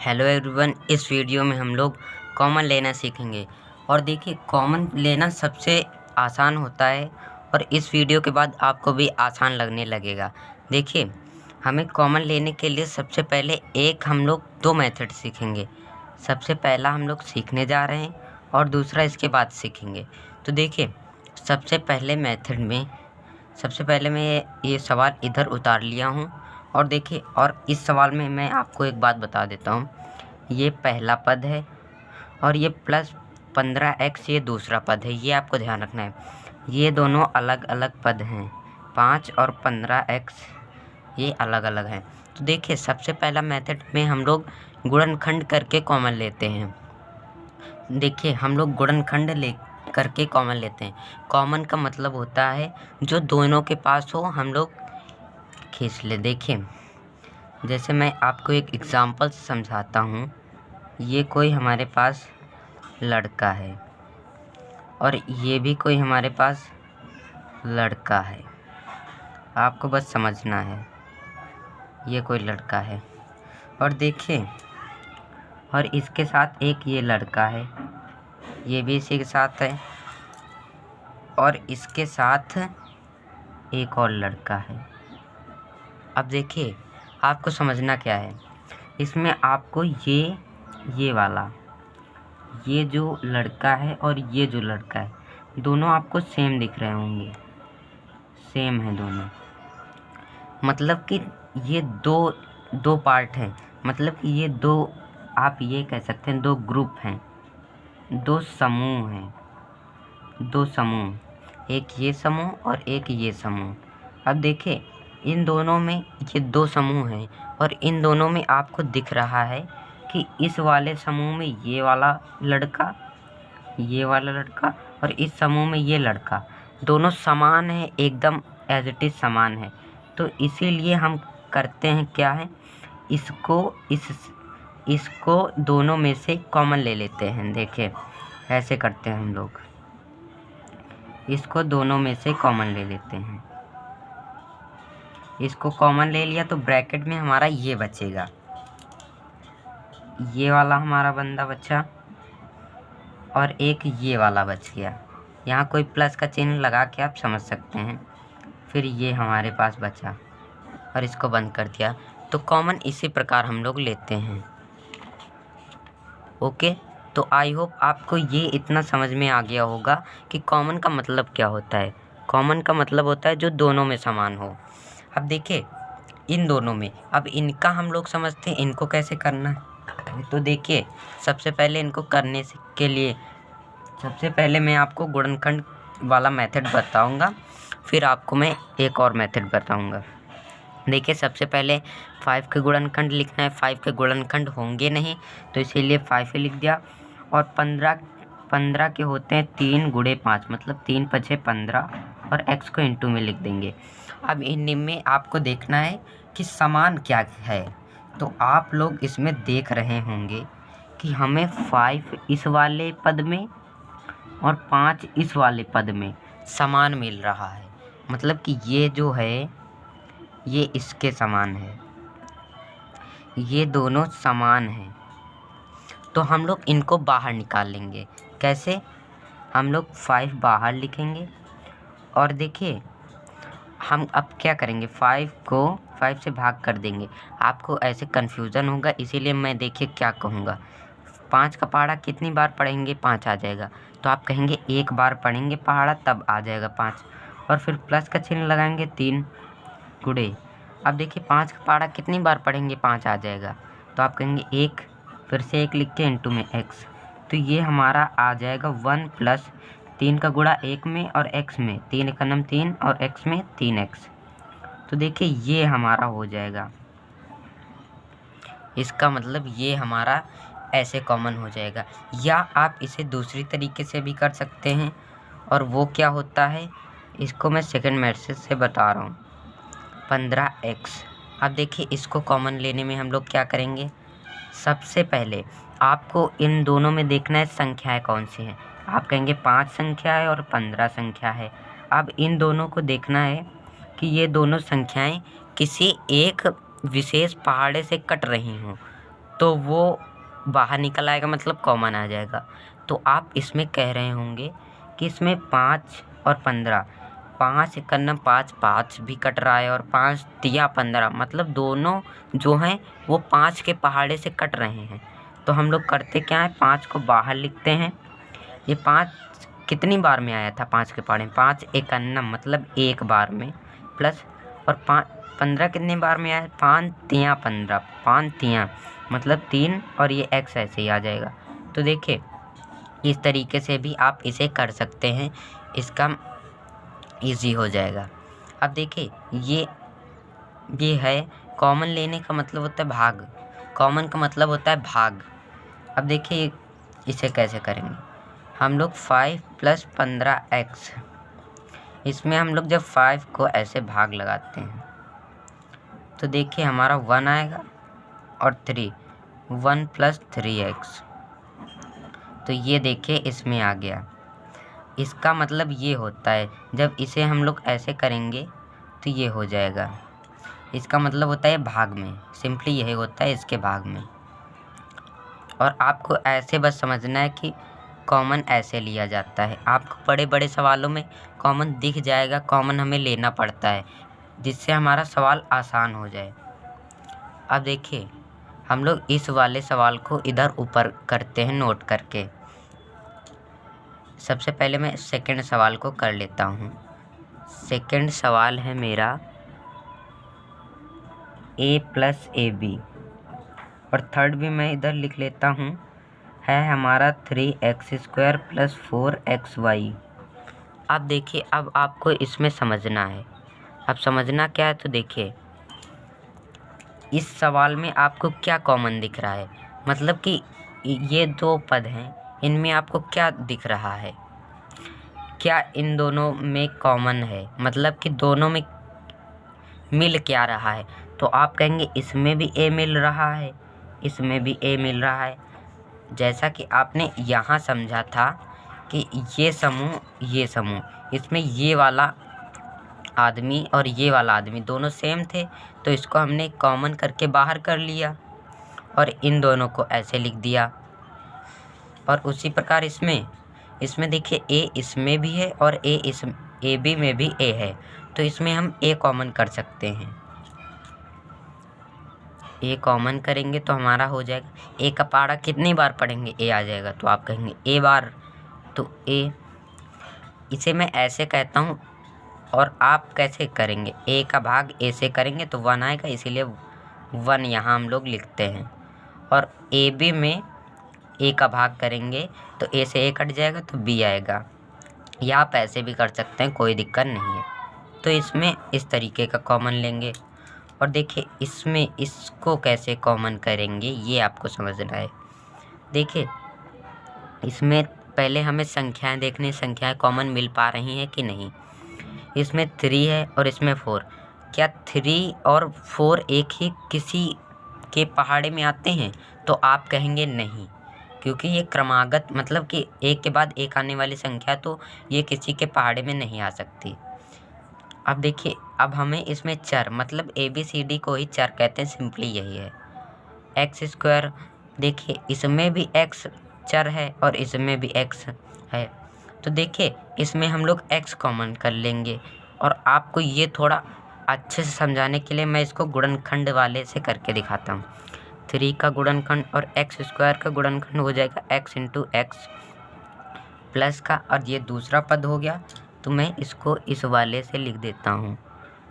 Hello everyone, इस video में हम लोग कॉमन लेना सीखेंगे। और देखिए, कॉमन लेना सबसे आसान होता है और इस वीडियो के बाद आपको भी आसान लगने लगेगा। देखिए, हमें कॉमन लेने के लिए सबसे पहले हम लोग दो मेथड सीखेंगे। सबसे पहला हम लोग सीखने जा रहे हैं और दूसरा इसके बाद सीखेंगे। तो देखिए, सबसे पहले मैं ये सवाल इधर उतार लिया हूँ। और देखिए, और इस सवाल में मैं आपको एक बात बता देता हूँ। ये पहला पद है और ये प्लस 15x ये दूसरा पद है। ये आपको ध्यान रखना है, ये दोनों अलग अलग पद हैं। 5 और 15x ये अलग अलग हैं। तो देखिए, सबसे पहला मेथड में हम लोग गुणनखंड करके कॉमन लेते हैं। देखिए, हम लोग गुणनखंड करके कॉमन लेते हैं। कॉमन का मतलब होता है जो दोनों के पास हो हम लोग खींच ले। देखिए, जैसे मैं आपको एक एग्जांपल समझाता हूँ। ये कोई हमारे पास लड़का है और ये भी कोई हमारे पास लड़का है। आपको बस समझना है, ये कोई लड़का है और देखिए, और इसके साथ एक ये लड़का है, ये भी इसी के साथ है और इसके साथ एक और लड़का है। अब देखिए, आपको समझना क्या है, इसमें आपको ये वाला, ये जो लड़का है और ये जो लड़का है, दोनों आपको सेम दिख रहे होंगे। सेम है दोनों, मतलब कि ये दो पार्ट हैं। मतलब कि ये दो, आप ये कह सकते हैं, दो ग्रुप हैं, दो समूह हैं। दो समूह, एक ये समूह और एक ये समूह। अब देखिए, इन दोनों में ये दो समूह हैं और इन दोनों में आपको दिख रहा है कि इस वाले समूह में ये वाला लड़का और इस समूह में ये लड़का, दोनों समान है, एकदम एज इट इज़ समान है। तो इसीलिए हम करते हैं क्या है, इसको दोनों में से कॉमन ले लेते हैं। देखिए, ऐसे करते हैं हम लोग, इसको दोनों में से कॉमन ले लेते हैं। इसको कॉमन ले लिया तो ब्रैकेट में हमारा ये बचेगा, ये वाला हमारा बंदा बचा और एक ये वाला बच गया। यहाँ कोई प्लस का चिन्ह लगा के आप समझ सकते हैं। फिर ये हमारे पास बचा और इसको बंद कर दिया। तो कॉमन इसी प्रकार हम लोग लेते हैं। ओके, तो आई होप आपको ये इतना समझ में आ गया होगा कि कॉमन का मतलब क्या होता है। कॉमन का मतलब होता है जो दोनों में समान हो। अब देखिए, इन दोनों में, अब इनका हम लोग समझते हैं इनको कैसे करना है। तो देखिए, सबसे पहले इनको करने के लिए सबसे पहले मैं आपको गुणनखंड वाला मेथड बताऊंगा, फिर आपको मैं एक और मेथड बताऊंगा। देखिए, सबसे पहले 5 के गुणनखंड लिखना है। 5 के गुणनखंड होंगे नहीं, तो इसीलिए 5 ही लिख दिया। और 15 के होते हैं 3 गुणे 5, मतलब 3 5 15 और x को इंटू में लिख देंगे। अब इन में आपको देखना है कि समान क्या है। तो आप लोग इसमें देख रहे होंगे कि हमें 5 इस वाले पद में और 5 इस वाले पद में समान मिल रहा है। मतलब कि ये जो है ये इसके समान है, ये दोनों समान हैं। तो हम लोग इनको बाहर निकाल लेंगे। कैसे? हम लोग 5 बाहर लिखेंगे और देखिए, हम अब क्या करेंगे, 5 को 5 से भाग कर देंगे। आपको ऐसे कन्फ्यूज़न होगा, इसीलिए मैं देखिए क्या कहूँगा। 5 का पहाड़ा कितनी बार पढ़ेंगे? 5 आ जाएगा। तो आप कहेंगे एक बार पढ़ेंगे पहाड़ा तब आ जाएगा 5, और फिर प्लस का चिन्ह लगाएंगे 3 गुणे। अब देखिए, 5 का पहाड़ा कितनी बार पढ़ेंगे? 5 आ जाएगा। तो आप कहेंगे 1, फिर से 1 लिख के इंटू में x। तो ये हमारा आ जाएगा 1 प्लस 3 का गुणा 1 में और x में, 3 का नम 3 और x में 3x। तो देखिए, ये हमारा हो जाएगा। इसका मतलब ये हमारा ऐसे कॉमन हो जाएगा। या आप इसे दूसरी तरीके से भी कर सकते हैं, और वो क्या होता है, इसको मैं सेकंड मेथड से बता रहा हूँ। 15x। अब देखिए, इसको कॉमन लेने में हम लोग क्या करेंगे, सबसे पहले आपको इन दोनों में देखना है संख्याएं कौन सी हैं। आप कहेंगे 5 संख्या है और 15 संख्या है। अब इन दोनों को देखना है कि ये दोनों संख्याएं किसी एक विशेष पहाड़े से कट रही हों। तो वो बाहर निकल आएगा, मतलब कॉमन आ जाएगा। तो आप इसमें कह रहे होंगे कि इसमें 5 और 15, 5 करना 5 5 भी कट रहा है और 5 तिया 15, मतलब दोनों जो हैं वो 5 के पहाड़े से कट रहे हैं। तो हम लोग करते क्या है, 5 को बाहर लिखते हैं। ये 5 कितनी बार में आया था 5 के पहाड़े में, 5 51, मतलब एक बार में, प्लस और 15 कितनी बार में आया, 5 तिया 15, 5 तिया मतलब 3, और ये x ऐसे ही आ जाएगा। तो देखिए इस तरीके से भी आप इसे कर सकते हैं, इसका इजी हो जाएगा। अब देखिए ये है कॉमन लेने का मतलब होता है भाग, कॉमन का मतलब होता है भाग। अब देखिए इसे कैसे करेंगे, हम लोग 5 + 15x, इसमें हम लोग जब 5 को ऐसे भाग लगाते हैं तो देखिए हमारा 1 आएगा और 3, 1 + 3x, तो ये देखिए इसमें आ गया। इसका मतलब ये होता है जब इसे हम लोग ऐसे करेंगे तो ये हो जाएगा, इसका मतलब होता है भाग में, सिंपली यही होता है इसके भाग में। और आपको ऐसे बस समझना है कि कॉमन ऐसे लिया जाता है। आपको बड़े बड़े सवालों में कॉमन दिख जाएगा, कॉमन हमें लेना पड़ता है जिससे हमारा सवाल आसान हो जाए। अब देखिए हम लोग इस वाले सवाल को इधर ऊपर करते हैं नोट करके। सबसे पहले मैं सेकंड सवाल को कर लेता हूँ। सेकंड सवाल है मेरा a + ab, और थर्ड भी मैं इधर लिख लेता हूँ, है हमारा 3x² + 4xy। अब देखिए अब आपको इसमें समझना है, अब समझना क्या है, तो देखिए इस सवाल में आपको क्या कॉमन दिख रहा है, मतलब कि ये दो पद हैं, इनमें आपको क्या दिख रहा है, क्या इन दोनों में कॉमन है, मतलब कि दोनों में मिल क्या रहा है। तो आप कहेंगे इसमें भी a मिल रहा है, इसमें भी a मिल रहा है। जैसा कि आपने यहाँ समझा था कि ये समूह, इसमें ये वाला आदमी और ये वाला आदमी दोनों सेम थे, तो इसको हमने कॉमन करके बाहर कर लिया और इन दोनों को ऐसे लिख दिया। और उसी प्रकार इसमें देखिए a इसमें भी है और a b में भी a है, तो इसमें हम a कॉमन कर सकते हैं। a कॉमन करेंगे तो हमारा हो जाएगा, a का पहाड़ा कितनी बार पढ़ेंगे, a आ जाएगा, तो आप कहेंगे a बार, तो a, इसे मैं ऐसे कहता हूँ। और आप कैसे करेंगे, a का भाग a से करेंगे तो 1 आएगा, इसीलिए 1 यहाँ हम लोग लिखते हैं। और ab में a का भाग करेंगे तो a से a कट जाएगा तो b आएगा। या आप ऐसे भी कर सकते हैं, कोई दिक्कत नहीं है। तो इसमें इस तरीके का कॉमन लेंगे। और देखिए इसमें इसको कैसे कॉमन करेंगे ये आपको समझना है। देखिए इसमें पहले हमें संख्याएं देखनी, संख्याएं कॉमन मिल पा रही हैं कि नहीं। इसमें 3 है और इसमें 4, क्या 3 और 4 एक ही किसी के पहाड़े में आते हैं, तो आप कहेंगे नहीं, क्योंकि ये क्रमागत, मतलब कि एक के बाद एक आने वाली संख्या, तो ये किसी के पहाड़े में नहीं आ सकती। अब देखिए अब हमें इसमें चर, मतलब ABCD को ही चर कहते हैं, सिंपली यही है। x², देखिए इसमें भी x चर है और इसमें भी x है, तो देखिए इसमें हम लोग x कॉमन कर लेंगे। और आपको ये थोड़ा अच्छे से समझाने के लिए मैं इसको गुणनखंड वाले से करके दिखाता हूँ। 3 का गुणनखंड और x² का गुणनखंड हो जाएगा x × x प्लस का, और ये दूसरा पद हो गया, तो मैं इसको इस वाले से लिख देता हूँ।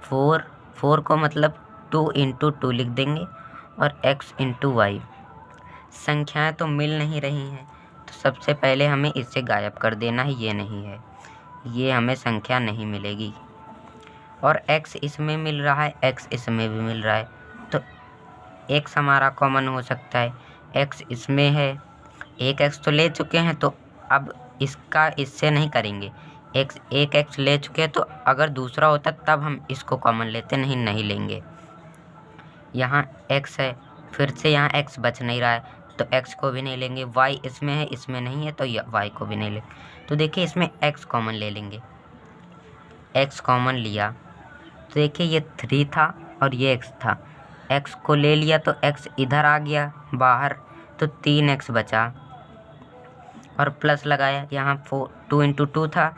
4 को मतलब 2 × 2 लिख देंगे और x × y। संख्याएं तो मिल नहीं रही हैं, तो सबसे पहले हमें इससे गायब कर देना है, ये नहीं है, ये हमें संख्या नहीं मिलेगी। और x इसमें मिल रहा है, x इसमें भी मिल रहा है, तो x हमारा कॉमन हो सकता है। x इसमें है, एक x तो ले चुके हैं, तो अब इसका इससे नहीं करेंगे। एक x ले चुके हैं, तो अगर दूसरा होता तब हम इसको कॉमन लेते, नहीं लेंगे। यहाँ x है, फिर से यहाँ x बच नहीं रहा है, तो x को भी नहीं लेंगे। y इसमें है, इसमें नहीं है, तो y को भी नहीं लेंगे। तो देखिए इसमें x कॉमन ले लेंगे, x कॉमन लिया तो देखिए ये 3 था और ये x था, x को ले लिया तो x इधर आ गया बाहर, तो 3x बचा और प्लस लगाया, यहाँ 2 × 2 था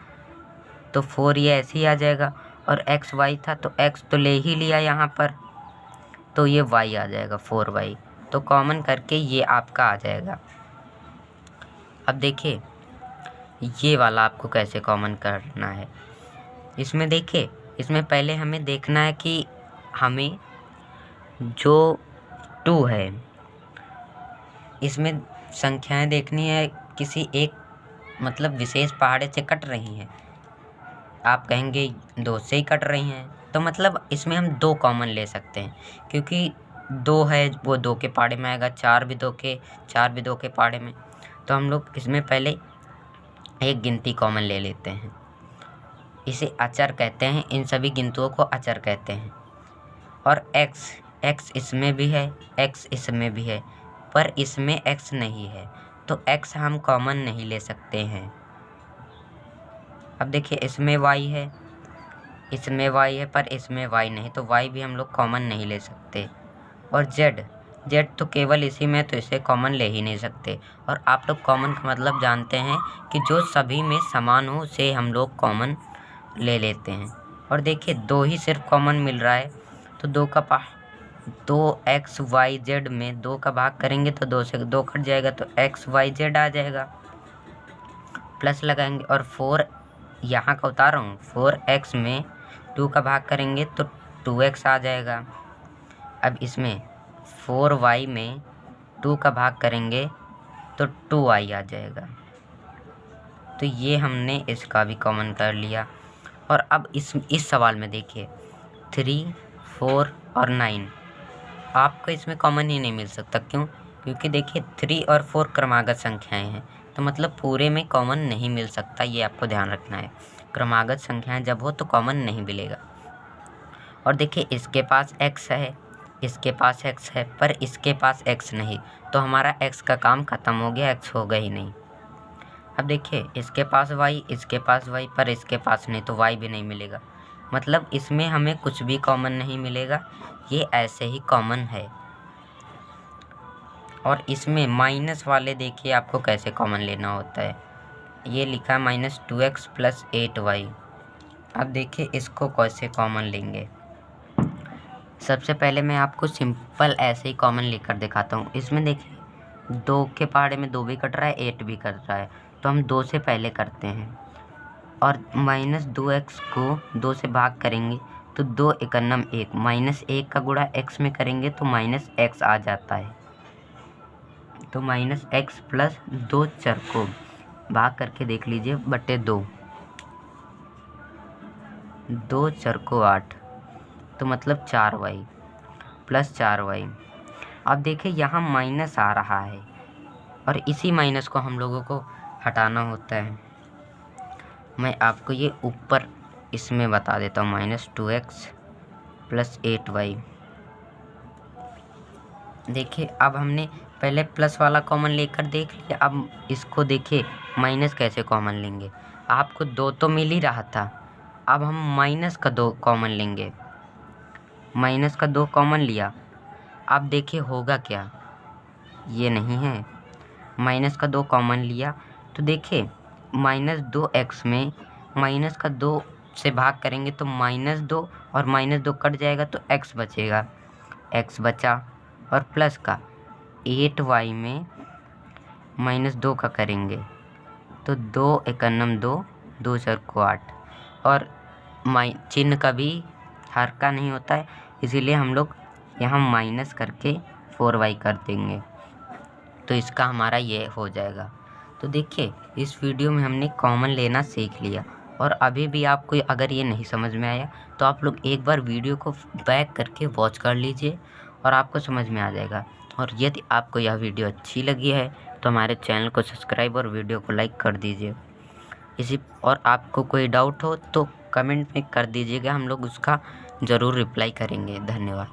तो 4 ये ऐसे ही आ जाएगा, और x y था तो x तो ले ही लिया यहाँ पर, तो ये y आ जाएगा 4y। तो कॉमन करके ये आपका आ जाएगा। अब देखिए ये वाला आपको कैसे कॉमन करना है। इसमें देखिए, इसमें पहले हमें देखना है कि हमें जो 2 है इसमें संख्याएं देखनी है किसी एक मतलब विशेष पहाड़े से कट रही हैं। आप कहेंगे 2 से ही कट रही हैं, तो मतलब इसमें हम 2 कॉमन ले सकते हैं, क्योंकि 2 है वो 2 के पहाड़े में आएगा, 4 भी 2 के पहाड़े में। तो हम लोग इसमें पहले एक गिनती कॉमन ले लेते हैं, इसे अचर कहते हैं, इन सभी गिनतियों को अचर कहते हैं। और x इसमें भी है, x इसमें भी है, पर इसमें x नहीं है, तो x हम कॉमन नहीं ले सकते हैं। अब देखिए इसमें y है, इसमें y है, पर इसमें y नहीं, तो y भी हम लोग कॉमन नहीं ले सकते। और z तो केवल इसी में, तो इसे कॉमन ले ही नहीं सकते। और आप लोग कॉमन का मतलब जानते हैं कि जो सभी में समान हो उसे हम लोग कॉमन ले लेते हैं। और देखिए 2 ही सिर्फ कॉमन मिल रहा है, तो 2x y z में 2 का भाग करेंगे तो 2 से 2 कट जाएगा, तो x y z आ जाएगा। प्लस लगाएंगे और 4 यहाँ का उतार रहा हूँ, 4x में 2 का भाग करेंगे तो 2x आ जाएगा। अब इसमें 4y में 2 का भाग करेंगे तो 2y आ जाएगा। तो ये हमने इसका भी कॉमन कर लिया। और अब इस सवाल में देखिए 3, 4 और 9 आपको इसमें कॉमन ही नहीं मिल सकता। क्यों? क्योंकि देखिए 3 और 4 क्रमागत संख्याएं हैं, तो मतलब पूरे में कॉमन नहीं मिल सकता, ये आपको ध्यान रखना है। क्रमागत संख्याएं जब हो तो कॉमन नहीं मिलेगा। और देखिए इसके पास x है, इसके पास x है, पर इसके पास x नहीं, तो हमारा x का काम ख़त्म हो गया, x होगा ही नहीं। अब देखिए इसके पास y, इसके पास y, पर इसके पास नहीं, तो y भी नहीं मिलेगा। मतलब इसमें हमें कुछ भी कॉमन नहीं मिलेगा, ये ऐसे ही कॉमन है। और इसमें माइनस वाले देखिए आपको कैसे कॉमन लेना होता है। ये लिखा है -2x + 8y। अब देखिए इसको कैसे कॉमन लेंगे। सबसे पहले मैं आपको सिंपल ऐसे ही कॉमन लेकर दिखाता हूँ। इसमें देखिए 2 के पहाड़े में 2 भी कट रहा है, 8 भी कट रहा है, तो हम 2 से पहले करते हैं। और -2x को 2 से भाग करेंगे तो 2 × 1, -1 का गुणा x में करेंगे तो -x आ जाता है। तो -x + 2 चर को भाग करके देख लीजिए /2, 2 चर को 8, तो मतलब 4y + 4y। अब देखिए यहाँ माइनस आ रहा है और इसी माइनस को हम लोगों को हटाना होता है। मैं आपको ये ऊपर इसमें बता देता हूँ, -2x + 8y। देखिए अब हमने पहले प्लस वाला कॉमन लेकर देख लिया। अब इसको देखिए माइनस कैसे कॉमन लेंगे। आपको 2 तो मिल ही रहा था, अब हम माइनस का 2 कॉमन लेंगे। माइनस का 2 कॉमन लिया, अब देखिए होगा क्या, ये नहीं है। माइनस का 2 कॉमन लिया तो देखिए -2x में माइनस का 2 से भाग करेंगे तो -2 और -2 कट जाएगा तो x बचेगा, x बचा। और प्लस का 8y में -2 का करेंगे तो 2 × 2, 2 4 को 8। और चिन्ह कभी हर का नहीं होता है, इसीलिए हम लोग यहाँ माइनस करके 4y कर देंगे, तो इसका हमारा ये हो जाएगा। तो देखिए इस वीडियो में हमने कॉमन लेना सीख लिया। और अभी भी आपको अगर ये नहीं समझ में आया तो आप लोग एक बार वीडियो को बैक करके वॉच कर लीजिए और आपको समझ में आ जाएगा। और यदि आपको यह वीडियो अच्छी लगी है तो हमारे चैनल को सब्सक्राइब और वीडियो को लाइक कर दीजिए। और आपको कोई डाउट हो तो कमेंट में कर दीजिएगा, हम लोग उसका ज़रूर रिप्लाई करेंगे। धन्यवाद।